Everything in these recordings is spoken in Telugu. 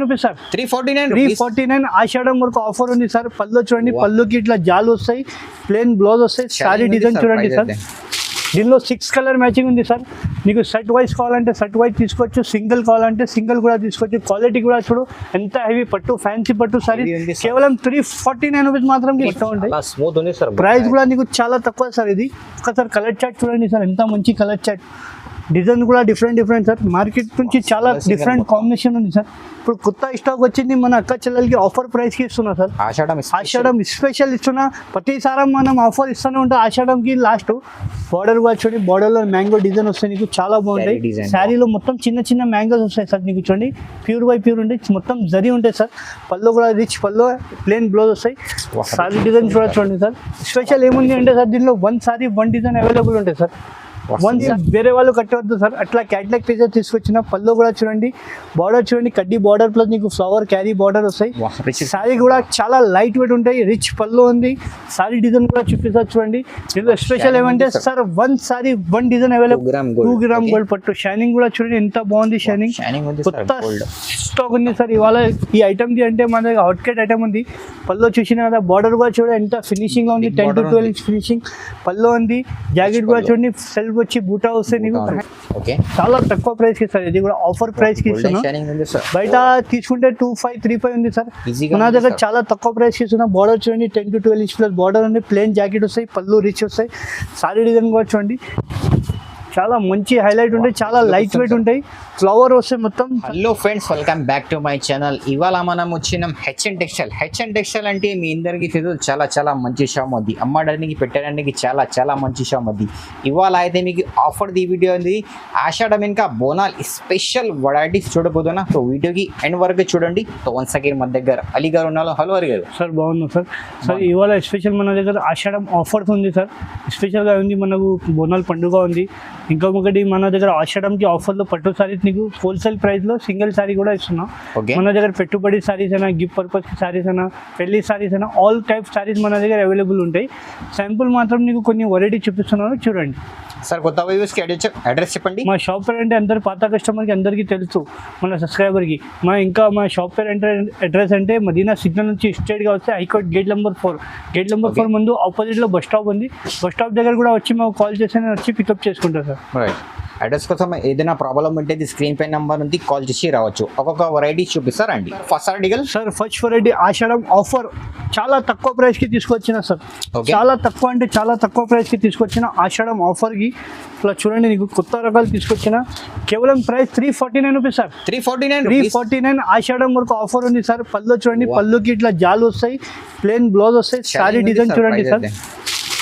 రూపీస్ సార్ 349 ఆషాఢం వరకు ఆఫర్ ఉంది సార్. పళ్ళు చూడండి, పళ్ళుకి ఇట్లా జాలు వస్తాయి, ప్లేన్ బ్లౌజ్ వస్తాయి, సారీ డిజైన్ చూడండి సార్. దీనిలో 6 కలర్ మ్యాచింగ్ ఉంది సార్. మీకు సెట్ వైజ్ కావాలంటే సెట్ వైజ్ తీసుకోవచ్చు, సింగిల్ కావాలంటే సింగిల్ కూడా తీసుకోవచ్చు. క్వాలిటీ కూడా చూడు ఎంత హెవీ పట్టు, ఫ్యాన్సీ పట్టు సారీ కేవలం 349 రూపీస్ మాత్రం స్మూత్ ఉంది సార్. ప్రైస్ కూడా నీకు చాలా తక్కువ సార్. ఇది ఒకసారి కలర్ చార్ట్ చూడండి సార్, ఎంత మంచి కలర్ చార్ట్. డిజైన్ కూడా డిఫరెంట్ సార్. మార్కెట్ నుంచి చాలా డిఫరెంట్ కాంబినేషన్ ఉంది సార్. ఇప్పుడు కొత్త స్టాక్ వచ్చింది, మన అక్క చెల్లెలకి ఆఫర్ ప్రైస్కి ఇస్తున్నా సార్. ఆషాఢం స్పెషల్ ఇస్తున్నా. ప్రతిసారి మనం ఆఫర్ ఇస్తూనే ఉంటాం ఆషాఢంకి. లాస్ట్ బార్డర్ కూడా చూడండి, బార్డర్లో మ్యాంగో డిజైన్ వస్తాయి, నీకు చాలా బాగుంటాయి. శారీలో మొత్తం చిన్న మ్యాంగోస్ వస్తాయి సార్. నీకు చూడండి ప్యూర్ బై ప్యూర్ ఉంటాయి, మొత్తం జరీ ఉంటాయి సార్. పళ్ళు కూడా రిచ్ పళ్ళు, ప్లేన్ బ్లౌజ్ వస్తాయి. సారీ డిజైన్ కూడా చూడండి సార్. స్పెషల్ ఏముంది అంటే సార్, దీనిలో 1 సారీ 1 డిజైన్ అవైలబుల్ ఉంటాయి సార్. వేరే వాళ్ళు కట్టవద్దు సార్, అట్లా క్యాట్లాగ్ పీసెస్ తీసుకొచ్చిన. పళ్ళు కూడా చూడండి, బార్డర్ చూడండి, కడ్డీ బార్డర్ ప్లస్ నీకు ఫ్లవర్ క్యారీ బార్డర్ వస్తాయి. సారీ కూడా చాలా లైట్ వెయిట్ ఉంటాయి, రిచ్ పళ్ళు ఉంది. సారీ డిజైన్ కూడా చూపిస్తారు చూడండి. దీనిలో స్పెషల్ ఏమంటే sir 1 sorry 1 design available. 2 gram gold పట్టు. షైనింగ్ కూడా చూడండి ఎంత బాగుంది, షైనింగ్. కొత్త స్టాక్ ఉంది సార్ ఇవాళ ఈ ఐటమ్ది. అంటే మన దగ్గర అవుట్ కట్ ఐటమ్ ఉంది. పళ్ళు చూసిన కదా, బార్డర్ కూడా చూడండి ఎంత ఫినిషింగ్ లో ఉంది. 10 to 12 ఇంచ్ ఫినిషింగ్ పళ్ళు ఉంది. జాకెట్ కూడా చూడండి, సెల్ఫ్ వచ్చి బూటా వస్తే నీకు చాలా తక్కువ ప్రైస్ కి సార్. ఇది కూడా ఆఫర్ ప్రైస్ కి ఇస్తున్నా. బయట తీసుకుంటే 2535 ఉంది సార్, మన దగ్గర చాలా తక్కువ ప్రైస్ కి ఇస్తున్నా. బార్డర్ చూడండి 10 to 12 ఇంచ్ ప్లస్ బార్డర్ ఉంది. ప్లేన్ జాకెట్ వస్తాయి, పళ్ళు రిచ్ వస్తాయి. సారీ డిజైన్ కూడా చూడండి చాలా మంచి హైలైట్ ఉంటాయి, చాలా లైట్ వెయిట్ ఉంటాయి. ఫ్లవర్ వస్తే మొత్తం. Hello friends, welcome back to my channel. ఇవాళ మనం వచ్చినాం హెచ్ఎన్ టెక్స్టైల్ అంటే మీ అందరికీ తెలుసు, చాలా మంచి షాప్ అది. అమ్మడానికి పెట్టడానికి చాలా మంచి షాప్ అది. ఇవాళ అయితే మీకు ఆఫర్ ది వీడియో ఉంది. ఆషాఢం ఇంకా బోనాల్ స్పెషల్ వెరైటీస్ చూడబోతున్నా. సో వీడియోకి ఎండ్ వరకు చూడండి. సో వన్స్ అగైన్ మన దగ్గర అలీ గారు ఉన్నారు. హలో అలీ గారు. సార్ బాగున్నాం సార్. సార్ ఇవాళ స్పెషల్ మన దగ్గర ఆషాఢం ఆఫర్స్ ఉంది సార్. స్పెషల్గా ఉంది, మనకు బోనాల్ పండుగ ఉంది. ఇంకొకటి మన దగ్గర ఆషాఢంకి ఆఫర్లో పట్టు సారీస్ నీకు హోల్సేల్ ప్రైస్లో సింగిల్ సారీ కూడా ఇస్తున్నాం. మన దగ్గర పెట్టుబడి సారీస్ అయినా, గిఫ్ట్ పర్పస్కి సారీస్ అయినా, పెళ్లి సారీస్ అయినా, ఆల్ టైప్ సారీస్ మన దగ్గర అవైలబుల్ ఉంటాయి. శాంపుల్ మాత్రం నీకు కొన్ని వెరైటీ చూపిస్తున్నాను చూడండి. సార్ కొత్త వ్యూవర్స్కి అడ్రస్ చెప్పండి. మా షాప్ పేరు అంటే అందరు పాత కస్టమర్కి అందరికీ తెలుసు, మన సబ్స్క్రైబర్కి. మా షాప్ పేరు అంటే అడ్రస్ అంటే మదీనా సిగ్నల్ నుంచి స్ట్రైట్గా వస్తే హైకోర్ట్ గేట్ నెంబర్ 4 ముందు ఆపోజిట్లో బస్ స్టాప్ ఉంది. బస్ స్టాప్ దగ్గర కూడా వచ్చి మాకు కాల్ చేసి వచ్చి పికప్ చేసుకుంటారు సార్. అడ్రస్ కోసం ఏదైనా ప్రాబ్లం ఉంటే స్క్రీన్ పై నెంబర్ ఉంది, కాల్ చేసి రావచ్చు. ఒక్కొక్క వెరైటీ చూపిస్తారండి. ఫస్ట్ అడిగల్ sir, first variety Ashadham offer చాలా తక్కువ ప్రైస్కి తీసుకొచ్చిన సార్. చాలా తక్కువ అంటే చాలా తక్కువ ప్రైస్కి తీసుకొచ్చిన ఆషాఢం ఆఫర్కి. ఇట్లా చూడండి, నీకు కొత్త రకాలు తీసుకొచ్చిన. కేవలం ప్రైస్ 349 రూపీస్ సార్. 349 ఆషాఢం వరకు ఆఫర్ ఉంది సార్. పళ్ళు చూడండి, పళ్ళుకి ఇట్లా జాలు వస్తాయి, ప్లేన్ బ్లౌజ్ వస్తాయి. సారీ డిజైన్ చూడండి సార్.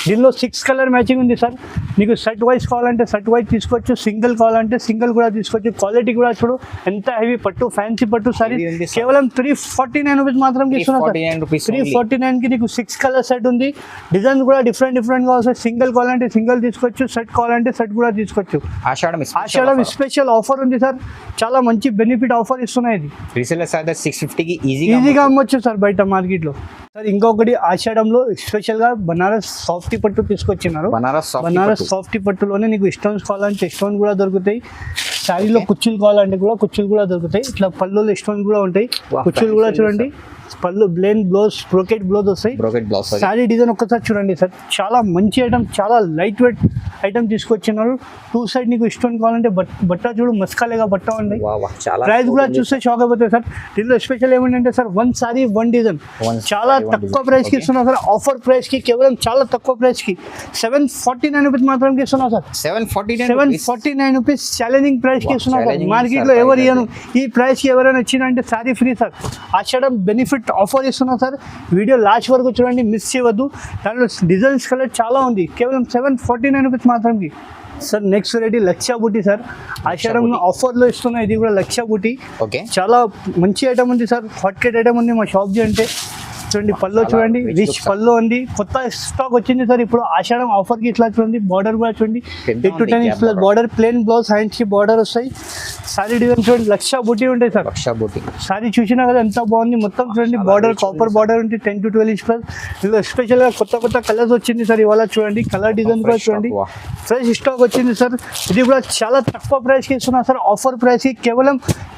దీనిలో 6 కలర్ మ్యాచింగ్ ఉంది సార్. నీకు సెట్ వైజ్ కావాలంటే సెట్ వైజ్ తీసుకోవచ్చు, సింగిల్ కావాలంటే సింగిల్ కూడా తీసుకోవచ్చు. క్వాలిటీ కూడా చూడు ఎంత హెవీ పట్టు, ఫ్యాన్సీ పట్టు సారీ కేవలం 349 రూపీస్ మాత్రం ఇస్తున్నా సార్. 349కి నీకు 6 కలర్ సెట్ ఉంది. డిజైన్ కూడా డిఫరెంట్ కావాలి. సింగిల్ కావాలంటే సింగిల్ తీసుకోవచ్చు, సెట్ కావాలంటే సెట్ కూడా తీసుకోవచ్చు. ఆషాఢం స్పెషల్ ఆఫర్ ఉంది సార్. చాలా మంచి బెనిఫిట్ ఆఫర్ ఇస్తున్నాయి. ఇది రీసేలర్స్ అయితే 650కి ఈజీగా అమ్మొచ్చు సార్ బయట మార్కెట్లో. సార్ ఇంకొకటి ఆషాఢంలో స్పెషల్గా బనారస్ సాఫ్టీ పట్టు తీసుకొచ్చినారు. బనారస్ సాఫ్టీ పట్టులోనే నీకు స్టోన్స్ కావాలంటే స్టోన్స్ కూడా దొరుకుతాయి. శారీలో కుచ్చులు కావాలంటే కూడా కుచ్చులు కూడా దొరుకుతాయి. ఇట్లా పళ్ళులో స్టోన్స్ కూడా ఉంటాయి. కుచ్చులు కూడా చూడండి, పళ్ళు ప్లేన్ బ్లౌజ్, బ్రోకెట్ బ్లౌజ్ వస్తాయి. శారీ డిజైన్ ఒక్కసారి చూడండి సార్. చాలా మంచి ఐటమ్, చాలా లైట్ వెయిట్ ఐటమ్ తీసుకొచ్చినారు. 2 సైడ్ నీకు స్టోన్ కావాలంటే బట్ట చూడు, మస్కాలేగా బట్ట ఉంది. ప్రైస్ కూడా చూస్తే షాక్ అయిపోతాయి సార్. దీనిలో స్పెషల్ ఏమంటే సార్ 1 సారీ 1 డిజైన్ చాలా తక్కువ ప్రైస్కి ఇస్తున్నాం సార్. ఆఫర్ ప్రైస్కి కేవలం చాలా తక్కువ ప్రైస్కి 749 రూపీస్ మాత్రం ఇస్తున్నాం సార్. 749 రూపీస్ ఛాలెంజింగ్ ప్రైస్కి ఇస్తున్నాం సార్. మార్కెట్లో ఎవరు ఇవ్వను ఈ ప్రైస్కి. ఎవరైనా వచ్చిందంటే సారీ ఫ్రీ సార్. ఆషాఢం బెనిఫిట్ ఆఫర్ ఇస్తున్నా సార్. వీడియో లాస్ట్ వరకు చూడండి, మిస్ చేయవద్దు. దాంట్లో డిజైన్స్ కలర్ చాలా ఉంది. కేవలం 749 రూపీస్ మాత్రమే సార్. నెక్స్ట్ వెరైటీ లక్ష బూటీ సార్. ఆషాఢం ఆఫర్లో ఇస్తున్నా. ఇది కూడా లక్ష బూటీ. చాలా మంచి ఐటమ్ ఉంది సార్. హాట్ కేట్ ఐటమ్ ఉంది మా షాప్ది. అంటే చూడండి, పళ్ళు చూడండి, రిచ్ పళ్ళు ఉంది. కొత్త స్టాక్ వచ్చింది సార్ ఇప్పుడు ఆషాఢం ఆఫర్కి. ఇట్లా చూడండి, బార్డర్ కూడా చూడండి 8 to 10 inch plus border, plain blouse, హ్యాండ్స్కి బార్డర్ వస్తాయి. సారీ డిజైన్ చూడండి, లక్ష బుట్టి ఉంటాయి సార్. లక్ష బూటీ. సారీ చూసినా కదా ఎంత బాగుంది, మొత్తం చూడండి బార్డర్ కాపర్ బార్డర్ ఉంది 10 to 12 inch ప్లస్. ఇందులో ఎస్పెషల్ గా కొత్త కొత్త కలర్స్ వచ్చింది సార్ ఇవాళ. చూడండి కలర్ డిజైన్ కూడా చూడండి, ఫ్రెష్ స్టాక్ వచ్చింది సార్. ఇది కూడా చాలా తక్కువ ప్రైస్ కి ఇస్తున్నా సార్, ఆఫర్ ప్రైస్ కి కేవలం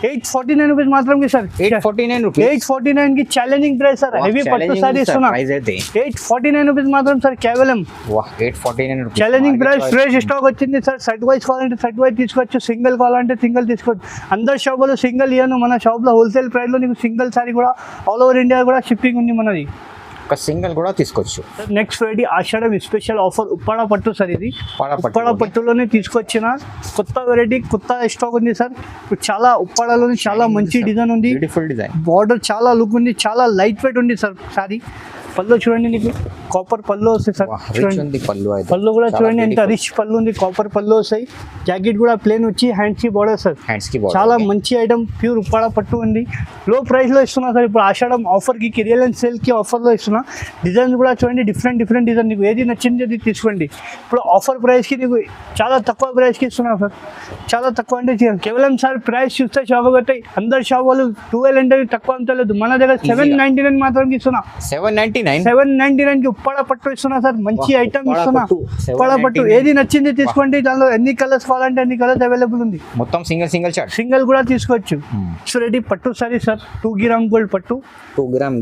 849 రూపీస్ మాత్రమే సార్. 849 రూపీస్. 849 కి ఛాలెంజింగ్ ప్రైస్ సార్. హెవీ పట్టు సారీ ఇస్తున్నా 849 రూపీస్ మాత్రం సార్ కేవలం. 849 rupees challenging price. Fresh stock వచ్చింది సార్. సెట్ వైజ్ కావాలంటే సెట్ వైజ్ తీసుకోవచ్చు, సింగిల్ కావాలంటే సింగిల్ తీసుకోవచ్చు. అందరు షాపులో సింగిల్ ఇయ్యను, మన షాప్లో హోల్సేల్ ప్రైస్ లో నీకు సింగిల్ సారీ కూడా ఆల్ ఓవర్ ఇండియా కూడా షిప్పింగ్ ఉంది మనది. ఒక సింగిల్ కూడా తీసుకోవచ్చు. నెక్స్ట్ ఫ్రైడే ఆషాఢం స్పెషల్ ఆఫర్ ఉప్పాడ పట్టు సార్. ఇది ఉప్పాడ పట్టులోనే తీసుకొచ్చిన కొత్త వెరైటీ, కొత్త స్టాక్ ఉంది సార్. ఇప్పుడు చాలా ఉప్పాడలోనే చాలా మంచి డిజైన్ ఉంది, బ్యూటిఫుల్ డిజైన్, బార్డర్ చాలా లుక్ ఉంది, చాలా లైట్ వెయిట్ ఉంది సార్ సారీ. పళ్ళు చూడండి, నీకు కాపర్ పళ్ళు వస్తాయి సార్. చూడండి పళ్ళు కూడా చూడండి ఎంత రిచ్ పళ్ళు ఉంది, కాపర్ పళ్ళు వస్తాయి. జాకెట్ కూడా ప్లేన్ వచ్చి హ్యాండ్స్ కి బార్డర్ సార్. చాలా మంచి ఐటమ్, ప్యూర్ ఉప్పాడ పట్టు ఉంది. లో ప్రైస్ లో ఇస్తున్నా సార్. ఇప్పుడు ఆషాఢం ఆఫర్ కి రియల్ అండ్ సేల్ కి ఆఫర్ లో ఇస్తున్నా. డిజైన్ కూడా చూడండి, డిఫరెంట్ డిజైన్, నీకు ఏది నచ్చింది అది తీసుకోండి. ఇప్పుడు ఆఫర్ ప్రైస్ కి నీకు చాలా తక్కువ ప్రైస్ కి ఇస్తున్నా సార్. చాలా తక్కువ అంటే కేవలం సార్ ప్రైస్ చూస్తే షాప్ అవుతాయి. అందరు షాప్ వాళ్ళు 12 అంటే తక్కువ అంతలేదు, మన దగ్గర 799 మాత్రం ఇస్తున్నా. 799 కి ఉప్పాడ పట్టు ఇస్తున్నా సార్. మంచి ఐటమ్ ఇస్తున్నా. ఉప్పాడ పట్టు ఏది నచ్చింది తీసుకోండి. దానిలో ఎన్ని కలర్స్ కావాలంటే అన్ని కలర్స్ అవైలబుల్ ఉంది. మొత్తం సింగిల్ కూడా తీసుకోవచ్చు. రెడీ పట్టు సారీ సార్. 2 గ్రామ్ గోల్డ్ పట్టు, 2 గ్రామ్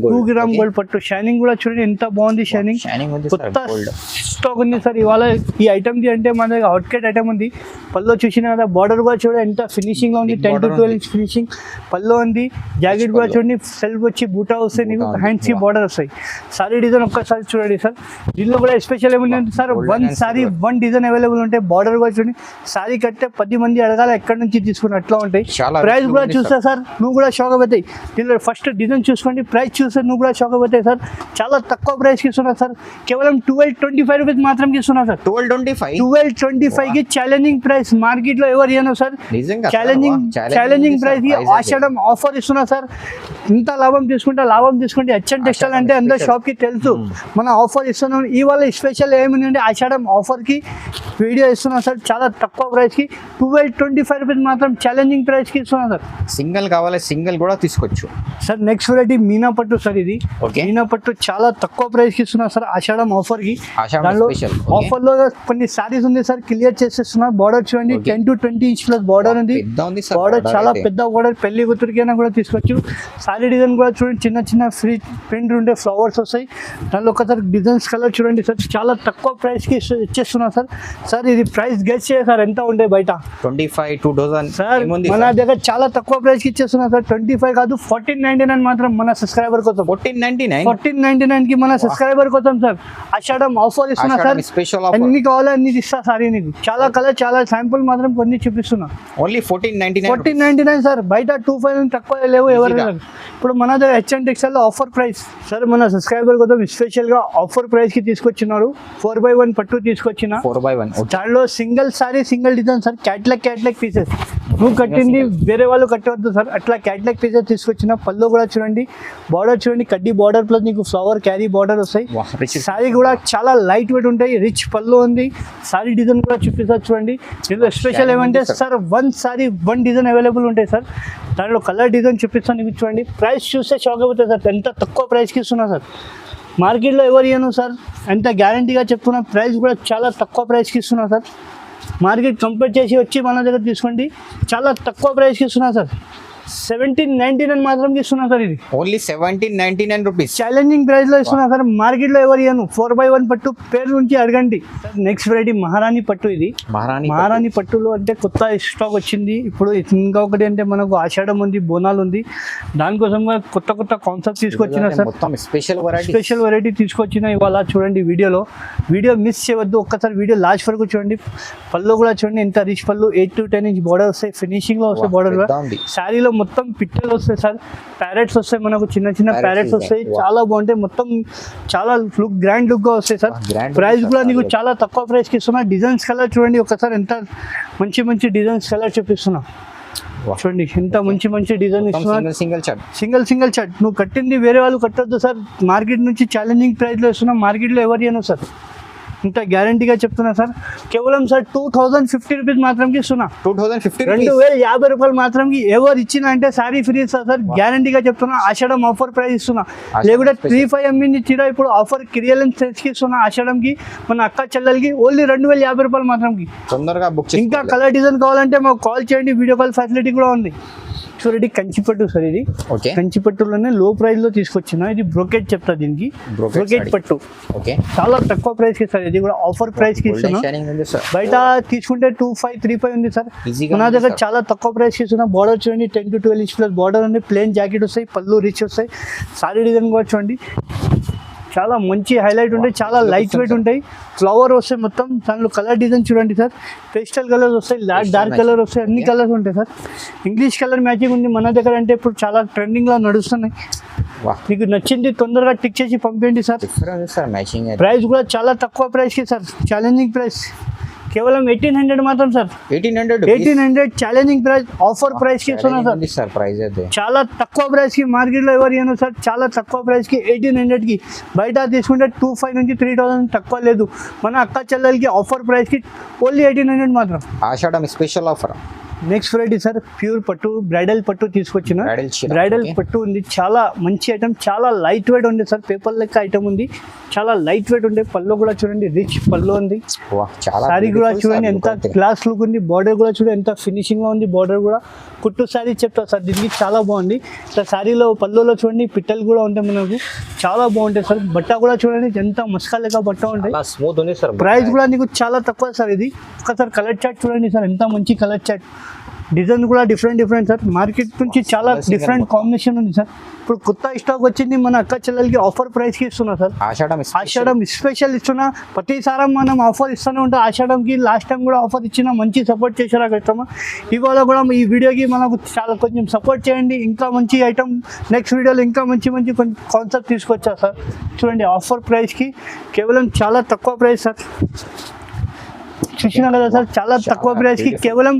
గోల్డ్ పట్టు. షైనింగ్ కూడా చూడండి ఎంత బాగుంది, షైనింగ్. కొత్త స్టాక్ ఉంది సార్ ఇవాళ ఈ ఐటమ్ ది. అంటే మన దగ్గర అవుట్ కట్ ఐటమ్ ఉంది. పల్లో చూసినా కదా, బార్డర్ కూడా చూడండి ఎంత ఫినిషింగ్ లో ఉంది. 10 to 12 inch ఫినిషింగ్ పల్లో ఉంది. జాకెట్ కూడా చూడండి, సెల్ఫ్ వచ్చి బూటా వస్తాయి, నీకు హ్యాండ్స్ కి బార్డర్ వస్తాయి. సారీ డిజైన్ ఒక్కసారి చూడండి సార్. దీనిలో కూడా స్పెషల్ ఏముందంటే సార్, 1 సారీ 1 డిజైన్ అవైలబుల్ ఉంటాయి. బార్డర్ కూడా చూడండి, సారీ కట్టే 10 మంది అడగాల ఎక్కడి నుంచి తీసుకుని అట్లా ఉంటాయి. ప్రైస్ కూడా చూస్తే సార్ నువ్వు కూడా షాక్ అవుతాయి. దీనిలో ఫస్ట్ డిజైన్ చూసుకోండి, ప్రైస్ చూస్తే నువ్వు కూడా షాక్ అవుతాయి సార్. చాలా తక్కువ ప్రైస్ కి ఇస్తున్నా సార్. కేవలం 1225 రూపీస్ మాత్రం ఇస్తున్నా సార్. 1225 కి ఛాలెంజింగ్ ప్రైస్. మార్కెట్ లో ఎవరు ఇయ్యను సార్. ఛాలెంజింగ్ ప్రైస్ కి ఆషాఢం ఆఫర్ ఇస్తున్నా సార్. ఇంత లాభం తీసుకుంటే హెచ్ఎన్ టెక్స్టైల్ అంటే అందరు షాప్ కి తెలుసు. మన ఆఫర్ ఇస్తున్నాం ఇవాళ. స్పెషల్ ఏమిటంటే ఆషాఢం ఆఫర్ కి వీడియో ఇస్తున్నా సార్. చాలా తక్కువ ప్రైస్ కి 1225 రూపీస్ మాత్రం ఛాలెంజింగ్ ప్రైస్ కి ఇస్తున్నా సార్. సింగిల్ కావాలి, సింగిల్ కూడా తీసుకోవచ్చు సార్. నెక్స్ట్ వెరైటీ మీనా పట్టు సార్. ఇది మీనా పట్టు చాలా తక్కువ ప్రైస్ కి ఇస్తున్నా సార్ ఆషాఢం ఆఫర్ కి. ఆఫర్ లో కొన్ని సారీస్ ఉంది సార్, క్లియర్ చేసేస్తున్నా. బార్డర్ చూడండి 10 to 20 inch ప్లస్ బార్డర్ ఉంది. బార్డర్ చాలా పెద్ద బార్డర్, పెళ్లి కూతురికైనా కూడా తీసుకోవచ్చు. సారీ డిజైన్ కూడా చూడండి, చిన్న ఫ్రీ ప్రింట్ ఉండే ఫ్లవర్స్ వస్తాయి. దానిలో ఒకసారి డిజైన్స్ కలర్ చూడండి సార్. చాలా తక్కువ ప్రైస్ కి ఇచ్చేస్తున్నా సార్. సార్ ఇది ప్రైస్ గెస్ చేయ సార్ ఎంత ఉండే బయట. 25,000 సార్. మన దగ్గర చాలా తక్కువ ప్రైస్ కి ఇచ్చేస్తున్నా సార్. 25 కాదు, 1499 మాత్రం మన సబ్స్క్రైబర్ కోసం. 1499 కి మన సబ్స్క్రైబర్ కోసం సార్ ఆషాఢం ఆఫర్ ఇస్తున్నా సార్. ఎన్ని కావాలో అన్ని ఇస్తా సారీ నీకు. చాలా కలర్, చాలా శాంపుల్ మాత్రం కొన్ని చూపిస్తున్నా. Only 1499 sir. బయట 2500 తక్కువ లేవు ఎవరు. ఇప్పుడు మన దగ్గర హెచ్ఎన్ టెక్స్టైల్ లో ఆఫర్ ప్రైస్ సార్. మన సబ్స్క్రైబర్ కోసం స్పెషల్ గా ఆఫర్ ప్రైస్ కి తీసుకొచ్చినారు. 4x1 పట్టు తీసుకొచ్చిన. దానిలో single sorry, single design sir. Catalogue pieces నువ్వు కట్టింది వేరే వాళ్ళు కట్టవద్దు సార్. అట్లా క్యాట్లాగ్ పీసెస్ తీసుకొచ్చిన. పళ్ళు కూడా చూడండి, బార్డర్ చూడండి, కడ్డీ బార్డర్ ప్లస్ నీకు ఫ్లవర్ క్యారీ బార్డర్ వస్తాయి. సారీ కూడా చాలా లైట్ వెయిట్ ఉంటాయి, రిచ్ పళ్ళు ఉంది. సారీ డిజైన్ కూడా చూపిస్తారు చూడండి. దీనిలో స్పెషల్ ఏమంటే సార్ 1 సారీ 1 డిజైన్ అవైలబుల్ ఉంటాయి సార్. దానిలో కలర్ డిజైన్ చూపిస్తాను నీకు చూడండి. ప్రైస్ చూస్తే షాక్ అవుతుంది సార్. ఎంత తక్కువ ప్రైస్కి ఇస్తున్నా సార్. మార్కెట్లో ఎవరు ఇయ్యను సార్. ఎంత గ్యారంటీగా చెప్తున్నా. ప్రైస్ కూడా చాలా తక్కువ ప్రైస్కి ఇస్తున్నా సార్. మార్కెట్ కంపేర్ చేసి వచ్చి మన దగ్గర తీసుకోండి. చాలా తక్కువ ప్రైస్కి ఇస్తున్నా సార్. 1799 మాత్రం ఇస్తున్నా సార్. ఇది ఓన్లీ 1799 రూపీస్ ఛాలెంజింగ్ ప్రైస్ లో ఇస్తున్నా సార్. మార్కెట్ లో ఎవరు ఇయ్యను. 4x1 పట్టు పేరు నుంచి అడగండి. నెక్స్ట్ వెరైటీ మహారాణి పట్టు. ఇది మహారాణి పట్టులో అంటే కొత్త స్టాక్ వచ్చింది ఇప్పుడు. ఇంకా ఒకటి అంటే మనకు ఆషాఢం ఉంది, బోనాలు ఉంది. దానికోసం కొత్త కాన్సెప్ట్ తీసుకొచ్చిన సార్. స్పెషల్ వెరైటీ తీసుకొచ్చిన ఇవాళ. చూడండి వీడియో మిస్ చేయవద్దు. ఒక్కసారి వీడియో లాస్ట్ వరకు చూడండి. పళ్ళు కూడా చూడండి ఎంత రిచ్ పళ్ళు. 8 to 10 inch బార్డర్ వస్తాయి. ఫినిషింగ్ లో వస్తాయి బార్డర్. శారీలో మొత్తం పిట్టలు వస్తాయి సార్. ప్యారెట్స్ వస్తాయి మనకు, చిన్న ప్యారెట్స్ వస్తాయి. చాలా బాగుంటాయి. మొత్తం చాలా గ్రాండ్ లుక్ గా వస్తాయి సార్. ప్రైస్ కూడా నీకు చాలా తక్కువ ప్రైస్ కి ఇస్తున్నా. డిజైన్స్ కలర్ చూడండి ఒకసారి. ఎంత మంచి డిజైన్స్ కలర్ చూపిస్తున్నా చూడండి. ఎంత మంచి డిజైన్ ఇస్తున్నా. సింగిల్ షర్ట్ నువ్వు కట్టింది వేరే వాళ్ళు కట్టొద్దు సార్. మార్కెట్ నుంచి ఛాలెంజింగ్ ప్రైస్ లో ఇస్తున్నా. మార్కెట్ లో ఎవరు ఇయ్యను సార్. ఇంత గ్యారంటీగా చెప్తున్నా సార్. కేవలం సార్ 2050 రూపీస్ మాత్రంకి ఇస్తున్నా. 2050 2050 రూపాయలు మాత్రంకి ఎవరు ఇచ్చినా అంటే సారీ ఫ్రీ ఇస్తా సార్. గ్యారంటీగా చెప్తున్నా. ఆషాఢం ఆఫర్ ప్రైస్ ఇస్తున్నా. లేకుంటే 35 ఎంబీ చీర ఇప్పుడు ఆఫర్ కిరియల్ కి ఇస్తున్నా. ఆషాఢంకి మన అక్క చెల్లెలకి ఓన్లీ 2050 రూపాయలు మాత్రంకి. తొందరగా బుక్. ఇంకా కలర్ డిజైన్ కావాలంటే మాకు కాల్ చేయండి. వీడియో కాల్ ఫెసిలిటీ కూడా ఉంది. చూడండి కంచిపట్టు సార్ ఇది. ఓకే. కంచిపట్టులోనే లో ప్రైస్ లో తీసుకొచ్చిన. ఇది బ్రోకెట్ చెప్తా దీనికి. బ్రోకెట్ పట్టు. ఓకే. చాలా తక్కువ ప్రైస్ కి సార్. ఇది కూడా ఆఫర్ ప్రైస్ కి ఇస్తున్నా. బయట తీసుకుంటే 2535 ఉంది సార్. మన దగ్గర చాలా తక్కువ ప్రైస్ కి ఇస్తున్నా. బార్డర్ చూడండి 10 to 12 ఇంచ్ ప్లస్ బార్డర్ ఉంది. ప్లేన్ జాకెట్ వస్తాయి, పళ్ళు రిచ్ వస్తాయి. సారీ డిజైన్ కూడా చూడండి చాలా మంచి హైలైట్ ఉంటాయి. చాలా లైట్ వెయిట్ ఉంటాయి. ఫ్లవర్ వస్తాయి మొత్తం. దానిలో కలర్ డిజైన్ చూడండి సార్. పేస్టల్ కలర్స్ వస్తాయి, డార్క్ కలర్ వస్తాయి, అన్ని కలర్స్ ఉంటాయి సార్. ఇంగ్లీష్ కలర్ మ్యాచింగ్ ఉంది మన దగ్గర. అంటే ఇప్పుడు చాలా ట్రెండింగ్ లో నడుస్తున్నాయి. మీకు నచ్చింది తొందరగా టిక్ చేసి పంపించండి సార్. ప్రైస్ కూడా చాలా తక్కువ ప్రైస్ కి సార్. ఛాలెంజింగ్ ప్రైస్ కేవలం 1800 మాత్రం sir. 1800 challenging price. Offer price కి ఇస్తున్నా సార్. ప్రైస్ అయితే చాలా తక్కువ ప్రైస్ కి మార్కెట్ లో ఎవరు ఇవ్వను సార్. చాలా తక్కువ ప్రైస్ కి 1800 కి. బయట తీసుకుంటే 2500 నుంచి 3000 తక్కువ లేదు. మన అక్క చెల్లెలకి ఆఫర్ ప్రైస్ కి ఓన్లీ 1800 మాత్రం. Ashadham special offer. Next variety sir pure పట్టు, బ్రైడల్ పట్టు తీసుకొచ్చిన. బ్రైడల్ పట్టు ఉంది. చాలా మంచి ఐటమ్, చాలా లైట్ వెయిట్ ఉంది సార్. పేపర్ లెక్క ఐటమ్ ఉంది. చాలా లైట్ వెయిట్ ఉంది. పళ్ళు కూడా చూడండి రిచ్ పళ్ళు ఉంది. సారీ కూడా చూడండి ఎంత క్లాస్ లుక్ ఉంది. బార్డర్ కూడా చూడండి ఎంత ఫినిషింగ్ గా ఉంది. బార్డర్ కూడా కుట్టు సారీ చెప్తా సార్. దీనికి చాలా బాగుంది. ఇట్లా సారీలో పళ్ళులో చూడండి పిట్టలు కూడా ఉంటాయి మనకు. చాలా బాగుంటాయి సార్. బట్ట కూడా చూడండి ఎంత మస్కా లెక్క బట్ట ఉంటాయి. స్మూత్ ఉంది సార్. ప్రైస్ కూడా నీకు చాలా తక్కువ సార్. ఇది ఒకసారి కలర్ చార్ట్ చూడండి సార్. ఎంత మంచి కలర్ చార్ట్. డిజైన్ కూడా డిఫరెంట్ సార్. మార్కెట్ నుంచి చాలా డిఫరెంట్ కాంబినేషన్ ఉంది సార్. ఇప్పుడు కొత్త స్టాక్ వచ్చింది. మన అక్క చెల్లెలకి ఆఫర్ ప్రైస్ కి ఇస్తున్నా సార్. ఆషాఢం స్పెషల్ ఇస్తున్నా. ప్రతిసారి మనం ఆఫర్ ఇస్తూనే ఉంటాం. ఆషాఢంకి లాస్ట్ టైం కూడా ఆఫర్ ఇచ్చిన. మంచి సపోర్ట్ చేశారా కస్టమర్. ఇవాళ కూడా ఈ వీడియోకి మనకు చాలా కొంచెం సపోర్ట్ చేయండి. ఇంకా మంచి ఐటమ్ నెక్స్ట్ వీడియోలో ఇంకా మంచి కొంచెం కాన్సెప్ట్ తీసుకొచ్చా సార్. చూడండి ఆఫర్ ప్రైస్ కి కేవలం చాలా తక్కువ ప్రైస్ సార్. చూసినా కదా సార్. చాలా తక్కువ ప్రైస్ కి కేవలం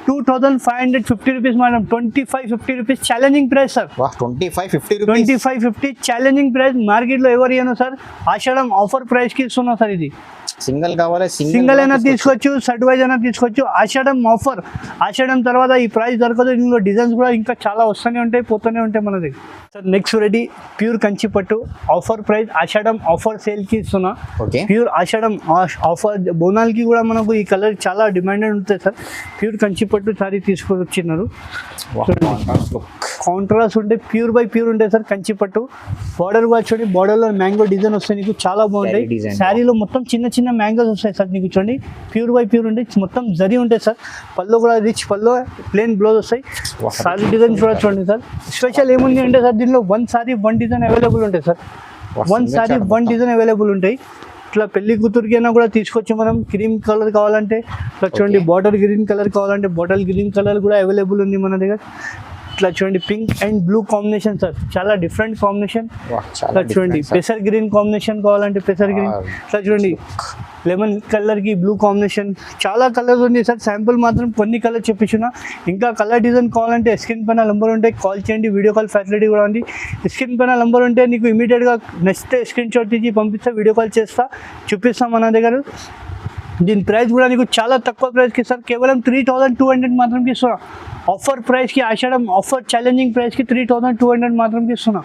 2550 rupees madam. 2550 rupees challenging price sir. 2550 challenging price. Market లో ఎవరు ఇవ్వను సార్. ఆషాఢం ఆఫర్ ప్రైస్ కి ఇస్తున్నా సార్. ఇది సింగిల్ కావాలి, సింగిల్ అయినా తీసుకోవచ్చు, సెట్ వైజ్ అయినా తీసుకోవచ్చు. ఆషాఢం ఆఫర్. ఆషాఢం తర్వాత ఈ ప్రైస్ దొరకదు. ఇందులో డిజైన్స్ కూడా ఇంకా చాలా వస్తూనే ఉంటాయి, పోతూనే ఉంటాయి మనది sir. Next ready pure Kanchi పట్టు ఆఫర్ ప్రైస్. ఆషాఢం ఆఫర్ సేల్ కి ఇస్తున్నా. ప్యూర్ ఆషాఢం ఆఫర్. బోనాలకి కూడా మనకు ఈ కలర్ చాలా డిమాండెడ్ ఉంటుంది సార్. ప్యూర్ కంచి పట్టు సారీ తీసుకొచ్చినారు. కాంట్రాస్ట్ ఉంటే ప్యూర్ బై ప్యూర్ ఉంటాయి సార్ కంచి పట్టు. బార్డర్ కూడా చూడండి. బార్డర్లో మ్యాంగో డిజైన్ వస్తాయి నీకు. చాలా బాగుంటాయి. శారీలో మొత్తం చిన్న చిన్న మ్యాంగోస్ వస్తాయి సార్ నీకు. చూడండి ప్యూర్ బై ప్యూర్ ఉంటాయి. మొత్తం జరీ ఉంటాయి సార్. పళ్ళు కూడా రిచ్ పళ్ళు, ప్లేన్ బ్లౌజ్ వస్తాయి. సారీ డిజైన్ కూడా చూడండి సార్. స్పెషల్ ఏముంది అంటే సార్ దీనిలో 1 సారీ 1 డిజైన్ అవైలబుల్ ఉంటాయి సార్. 1 సారీ 1 డిజైన్ అవైలబుల్ ఉంటాయి. ఇట్లా పెళ్లి కూతురికి అయినా కూడా తీసుకొచ్చి మనం. క్రీమ్ కలర్ కావాలంటే ఇట్లా చూడండి. బార్డర్ గ్రీన్ కలర్ కావాలంటే బార్డర్ గ్రీన్ కలర్ కూడా అవైలబుల్ ఉంది మన దగ్గర. ఇట్లా చూడండి pink and blue combination sir. చాలా డిఫరెంట్ కాంబినేషన్. ఇట్లా చూడండి పెసర్ గ్రీన్ కాంబినేషన్ కావాలంటే పెసర్ గ్రీన్. ఇట్లా చూడండి లెమన్ కలర్ కి బ్లూ కాంబినేషన్. చాలా కలర్స్ ఉంది సార్. శాంపుల్ మాత్రం కొన్ని కలర్ చెప్పించున్నా. ఇంకా కలర్ డిజైన్ కావాలంటే స్క్రీన్ పైన నంబర్ ఉంటాయి, కాల్ చేయండి. వీడియో కాల్ ఫెసిలిటీ కూడా ఉంది. స్క్రీన్ పైన నంబర్ ఉంటే నీకు ఇమీడియట్గా నెక్స్ట్ స్క్రీన్ షాట్ తీసి పంపిస్తా. వీడియో కాల్ చేస్తా, చూపిస్తాం మన దగ్గర. దీని ప్రైస్ కూడా నీకు చాలా తక్కువ ప్రైస్కి ఇస్తారు. కేవలం 3200 మాత్రంకి ఇస్తున్నా. ఆఫర్ ప్రైస్కి ఆషాఢం ఆఫర్ ఛాలెంజింగ్ ప్రైస్కి 3200 మాత్రంకి ఇస్తున్నా.